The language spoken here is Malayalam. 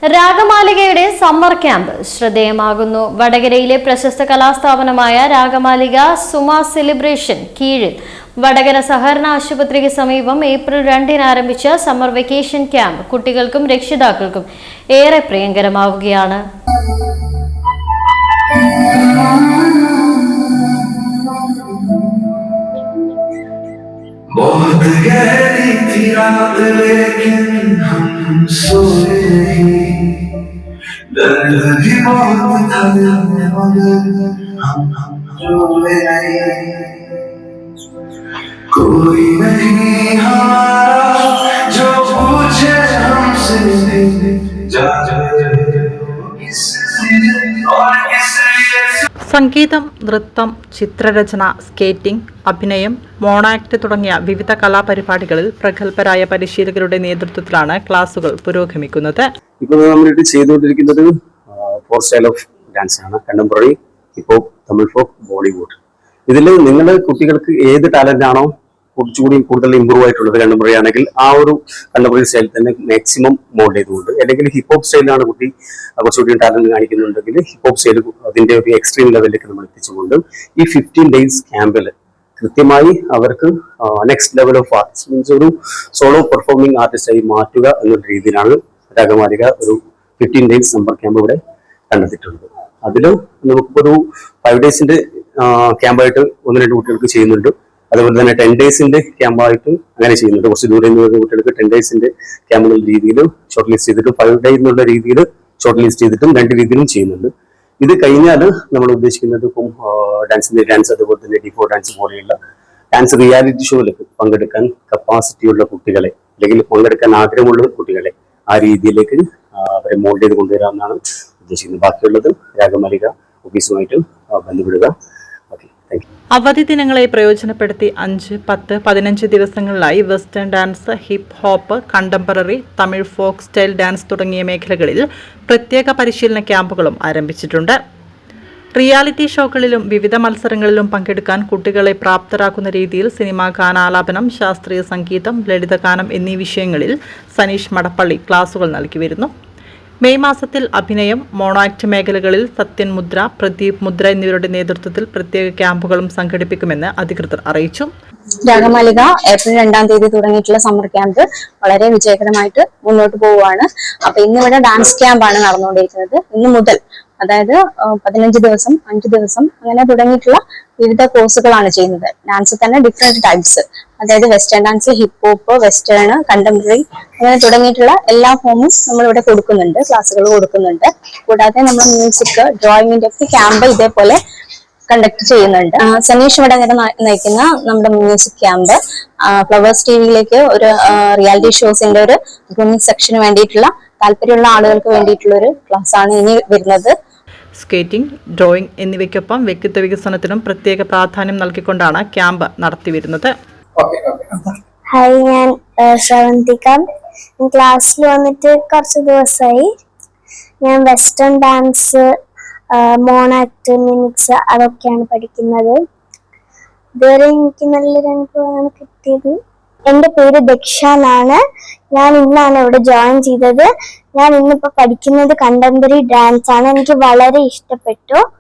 രാഗമാലികയുടെ സമ്മർ ക്യാമ്പ് ശ്രദ്ധേയമാകുന്നു. വടകരയിലെ പ്രശസ്ത കലാസ്ഥാപനമായ രാഗമാലിക സുമ സെലിബ്രേഷൻ കീഴിൽ വടകര സഹകരണ ആശുപത്രിക്ക് സമീപം ഏപ്രിൽ 2-ന് ആരംഭിച്ച സമ്മർ വെക്കേഷൻ ക്യാമ്പ് കുട്ടികൾക്കും രക്ഷിതാക്കൾക്കും ഏറെ പ്രിയങ്കരമാവുകയാണ്. बहुत गहरी थी रात लेकिन हम सोए नहीं, दर्द भी बहुत था मगर हम रोए नहीं, कोई नहीं हमारा जो पूछे हमसे जा और किसलिए. സംഗീതം, നൃത്തം, ചിത്രരചന, സ്കേറ്റിംഗ്, അഭിനയം, മോണാക്ട് തുടങ്ങിയ വിവിധ കലാപരിപാടികളിൽ പ്രഗത്ഭരായ പരിശീലകരുടെ നേതൃത്വത്തിലാണ് ക്ലാസുകൾ പുരോഗമിക്കുന്നത്. ഇപ്പോൾ നമ്മളിത് ചെയ്തുകൊണ്ടിരിക്കുന്നത് 4 സ്റ്റൈൽ ഓഫ് ഡാൻസ് ആണ്: contemporary, hip hop, Tamil folk, Bollywood. ഇതിൽ നിങ്ങളുടെ കുട്ടികൾക്ക് ഏത് ടാലന്റ് ആണോ കുറച്ചുകൂടി കൂടുതൽ ഇമ്പ്രൂവ് ആയിട്ടുള്ളത്, കണ്ടംപററി ആണെങ്കിൽ ആ ഒരു കണ്ടംപററി സ്റ്റൈൽ തന്നെ മാക്സിമം മോൾഡ് ചെയ്തുകൊണ്ട്, അല്ലെങ്കിൽ ഹിപ്പ് ഹോപ്പ് സ്റ്റൈലാണ് കുട്ടി കുറച്ചുകൂടി ടാലന്റ് കാണിക്കുന്നുണ്ടെങ്കിൽ ഹിപ്പ് ഹോപ്പ് സ്റ്റൈൽ അതിന്റെ ഒരു എക്സ്ട്രീം ലെവലിലേക്ക് നമ്മൾ എത്തിച്ചുകൊണ്ട് ഈ 15 ഡേയ്സ് ക്യാമ്പിൽ കൃത്യമായി അവർക്ക് next level of arts means ഒരു സോളോ പെർഫോമിംഗ് ആർട്ടിസ്റ്റായി മാറ്റുക എന്നൊരു രീതിയിലാണ് രാഗമാലിക ഒരു 15 ഡേയ്സ് സമ്മർ ക്യാമ്പ് ഇവിടെ കണ്ടെത്തിയിട്ടുള്ളത്. അതിൽ നമുക്കൊരു 5 ഡേയ്സിന്റെ ക്യാമ്പായിട്ട് 1-2 കുട്ടികൾക്ക് ചെയ്യുന്നുണ്ട്. അതുപോലെ തന്നെ 10 ഡേയ്സിന്റെ ക്യാമ്പായിട്ട് അങ്ങനെ ചെയ്യുന്നുണ്ട്. കുറച്ച് ദൂരെ നിന്ന് വരുന്ന കുട്ടികൾക്ക് 10 ഡേയ്സിന്റെ ക്യാമ്പുകൾ രീതിയിൽ ഷോർട്ട് ലിസ്റ്റ് ചെയ്തിട്ടും 5 ഡേ എന്നുള്ള രീതിയിൽ ഷോർട്ട് ലിസ്റ്റ് ചെയ്തിട്ടും 2 രീതിയിലും ചെയ്യുന്നുണ്ട്. ഇത് കഴിഞ്ഞാൽ നമ്മൾ ഉദ്ദേശിക്കുന്നത് ഇപ്പം ഡാൻസ് അതുപോലെ തന്നെ ഡിഫോ ഡാൻസ് പോലെയുള്ള ഡാൻസ് റിയാലിറ്റി ഷോയിലേക്ക് പങ്കെടുക്കാൻ കപ്പാസിറ്റിയുള്ള കുട്ടികളെ, അല്ലെങ്കിൽ പങ്കെടുക്കാൻ ആഗ്രഹമുള്ള കുട്ടികളെ ആ രീതിയിലേക്ക് അവരെ മോൾഡ് ചെയ്ത് കൊണ്ടുവരാമെന്നാണ് ഉദ്ദേശിക്കുന്നത്. ബാക്കിയുള്ളത് രാഗമാലിക ഓഫീസുമായിട്ട് ബന്ധപ്പെടുക. അവധി ദിനങ്ങളെ പ്രയോജനപ്പെടുത്തി 5, 10, 15 ദിവസങ്ങളിലായി western dance, hip hop, contemporary, Tamil folk style dance തുടങ്ങിയ മേഖലകളിൽ പ്രത്യേക പരിശീലന ക്യാമ്പുകളും ആരംഭിച്ചിട്ടുണ്ട്. റിയാലിറ്റി ഷോകളിലും വിവിധ മത്സരങ്ങളിലും പങ്കെടുക്കാൻ കുട്ടികളെ പ്രാപ്തരാക്കുന്ന രീതിയിൽ സിനിമാ ഗാനാലാപനം, ശാസ്ത്രീയ സംഗീതം, ലളിതഗാനം എന്നീ വിഷയങ്ങളിൽ സനീഷ് മടപ്പള്ളി ക്ലാസുകൾ നൽകി വരുന്നു. മെയ് മാസത്തിൽ അഭിനയം, മോണോആക്ട് മേഖലകളിൽ സത്യൻ മുദ്ര, പ്രദീപ് മുദ്ര എന്നിവരുടെ നേതൃത്വത്തിൽ പ്രത്യേക ക്യാമ്പുകളും സംഘടിപ്പിക്കുമെന്ന് അധികൃതർ അറിയിച്ചു. രാഗമാലിക ഏപ്രിൽ 2-ാം തീയതി തുടങ്ങിയിട്ടുള്ള സമ്മർ ക്യാമ്പ് വളരെ വിജയകരമായിട്ട് മുന്നോട്ട് പോവുകയാണ്. അപ്പൊ ഇന്നിവിടെ ഡാൻസ് ക്യാമ്പാണ് നടന്നുകൊണ്ടിരിക്കുന്നത്. ഇന്ന് മുതൽ, അതായത് 15 ദിവസം, 5 ദിവസം അങ്ങനെ തുടങ്ങിയിട്ടുള്ള വിവിധ കോഴ്സുകളാണ് ചെയ്യുന്നത്. ഡാൻസ് തന്നെ ഡിഫറെന്റ് ടൈപ്സ്, അതായത് western dance, hip hop, western, contemporary അങ്ങനെ തുടങ്ങിയിട്ടുള്ള എല്ലാ ഫോമും നമ്മളിവിടെ കൊടുക്കുന്നുണ്ട്, ക്ലാസ്സുകൾ കൊടുക്കുന്നുണ്ട്. കൂടാതെ നമ്മൾ മ്യൂസിക്, ഡ്രോയിങ്ങിന്റെ ഒക്കെ ക്യാമ്പ് ഇതേപോലെ കണ്ടക്ട് ചെയ്യുന്നുണ്ട്. സനീഷ് വടകര നയിക്കുന്ന നമ്മുടെ മ്യൂസിക് ക്യാമ്പ് ഫ്ലവേഴ്സ് ടിവിയിലേക്ക് ഒരു റിയാലിറ്റി ഷോസിന്റെ ഒരു ഗ്രൂമിംഗ് സെക്ഷന് വേണ്ടിയിട്ടുള്ള താല്പര്യമുള്ള ആളുകൾക്ക് വേണ്ടിയിട്ടുള്ള ഒരു ക്ലാസ് ആണ് ഇനി വരുന്നത്. സ്കേറ്റിംഗ്, ഡ്രോയിങ് എന്നിവയ്ക്കൊപ്പം വ്യക്തിത്വ വികസനത്തിനും പ്രത്യേക പ്രാധാന്യം നൽകിക്കൊണ്ടാണ് ക്യാമ്പ് നടത്തിവരുന്നത്. ഹായ്, ഞാൻ ശ്രവന്തിക. ക്ലാസ്സിൽ വന്നിട്ട് കുറച്ച് ദിവസമായി. ഞാൻ വെസ്റ്റേൺ ഡാൻസ്, മോണാക്ട്, മിമിക്സ് അതൊക്കെയാണ് പഠിക്കുന്നത്. ഇതുവരെ എനിക്ക് നല്ലൊരു അനുഭവമാണ് കിട്ടിയത്. എൻ്റെ പേര് ദക്ഷ എന്നാണ്. ഞാൻ ഇന്നാണ് ഇവിടെ ജോയിൻ ചെയ്തത്. ഞാൻ ഇന്നിപ്പോൾ പഠിക്കുന്നത് കണ്ടംപററി ഡാൻസ് ആണ്. എനിക്ക് വളരെ ഇഷ്ടപ്പെട്ടു.